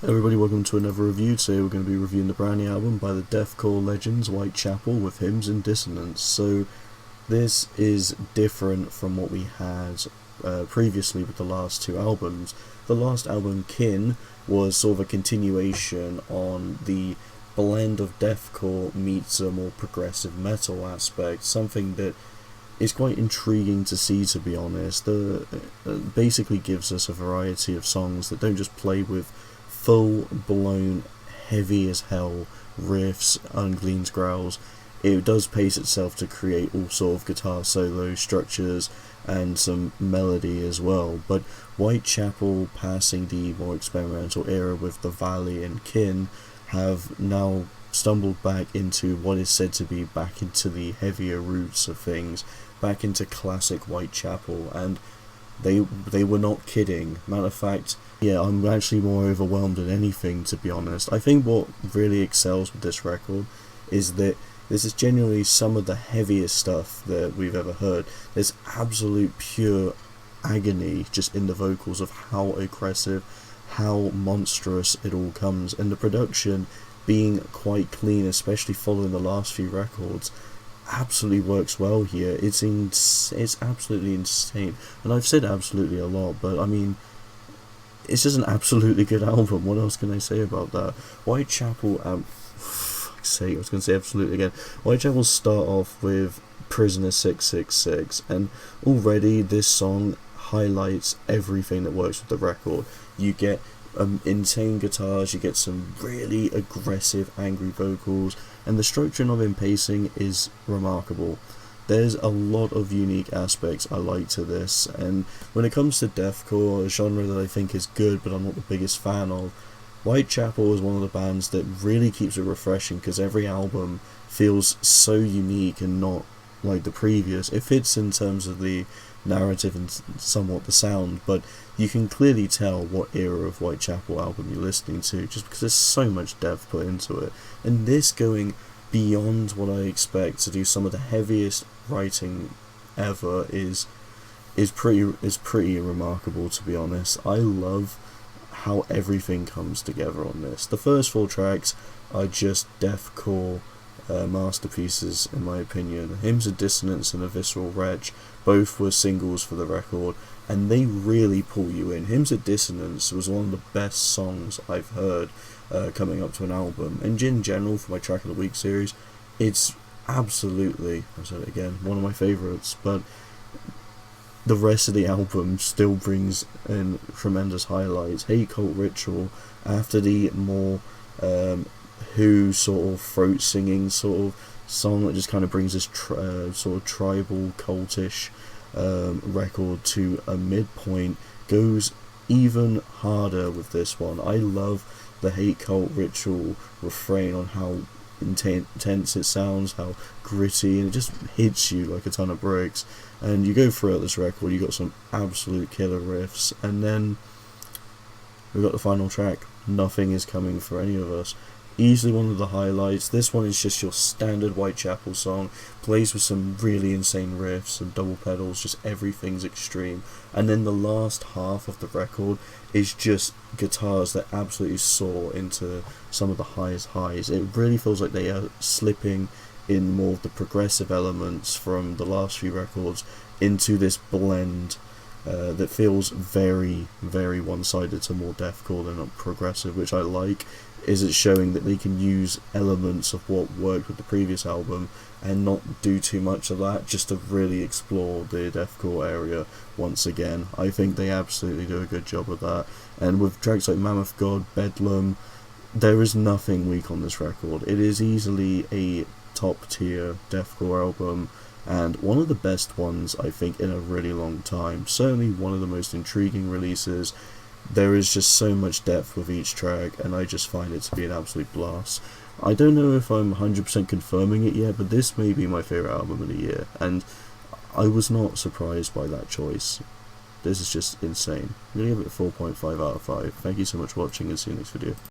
Everybody, welcome to another review. Today we're going to be reviewing the brand new album by the deathcore legends Whitechapel with Hymns and Dissonance. So this is different from what we had previously with the last two albums. The last album, Kin, was sort of a continuation on the blend of deathcore meets a more progressive metal aspect, something that is quite intriguing to see, to be honest. Basically gives us a variety of songs that don't just play with full-blown, heavy as hell riffs, ungleaned growls. It does pace itself to create all sort of guitar solo structures and some melody as well. But Whitechapel, passing the more experimental era with the Valley and Kin, have now stumbled back into what is said to be back into the heavier roots of things, back into classic Whitechapel, and they were not kidding. Matter of fact, yeah, I'm actually more overwhelmed than anything, to be honest. I think what really excels with this record is that this is genuinely some of the heaviest stuff that we've ever heard. There's absolute pure agony just in the vocals of how aggressive, how monstrous it all comes, and the production being quite clean, especially following the last few records, absolutely works well here. It's absolutely insane, and I've said absolutely a lot, but I mean, it's just an absolutely good album. What else can I say about that? Whitechapel, fuck's sake, I was going to say absolutely again. Whitechapel start off with Prisoner 666, and already this song highlights everything that works with the record. You get insane guitars, you get some really aggressive, angry vocals, and the structuring of it and pacing is remarkable. There's a lot of unique aspects I like to this, and when it comes to deathcore, a genre that I think is good but I'm not the biggest fan of, Whitechapel is one of the bands that really keeps it refreshing, because every album feels so unique and not like the previous. It fits in terms of the narrative and somewhat the sound, but you can clearly tell what era of Whitechapel album you're listening to, just because there's so much depth put into it. And this going beyond what I expect to do some of the heaviest writing ever is pretty remarkable, to be honest. I love how everything comes together on this. The first four tracks are just deathcore masterpieces, in my opinion. Hymns of Dissonance and A Visceral Retch both were singles for the record, and they really pull you in. Hymns of Dissonance was one of the best songs I've heard coming up to an album, and in general for my Track of the Week series, it's absolutely, I said it again, one of my favourites. But the rest of the album still brings in tremendous highlights. Hate Cult Ritual, after the more Who sort of throat singing sort of song that just kind of brings this sort of tribal cultish record to a midpoint, goes even harder with this one. I love the Hate Cult Ritual refrain on how intense it sounds, how gritty, and it just hits you like a ton of bricks. And you go throughout this record, you got some absolute killer riffs, and then we got the final track, Nothing Is Coming For Any of Us. Easily one of the highlights. This one is just your standard Whitechapel song, plays with some really insane riffs, some double pedals, just everything's extreme. And then the last half of the record is just guitars that absolutely soar into some of the highest highs. It really feels like they are slipping in more of the progressive elements from the last few records into this blend that feels very, very one-sided to more deathcore than progressive, which I like. Is it showing that they can use elements of what worked with the previous album and not do too much of that, just to really explore the deathcore area once again. I think they absolutely do a good job of that, and with tracks like Mammoth God, Bedlam, there is nothing weak on this record. It is easily a top tier deathcore album, and one of the best ones I think in a really long time. Certainly one of the most intriguing releases. There is just so much depth with each track, and I just find it to be an absolute blast. I don't know if I'm 100% confirming it yet, but this may be my favourite album of the year, and I was not surprised by that choice. This is just insane. I'm going to give it a 4.5 out of 5. Thank you so much for watching, and see you next video.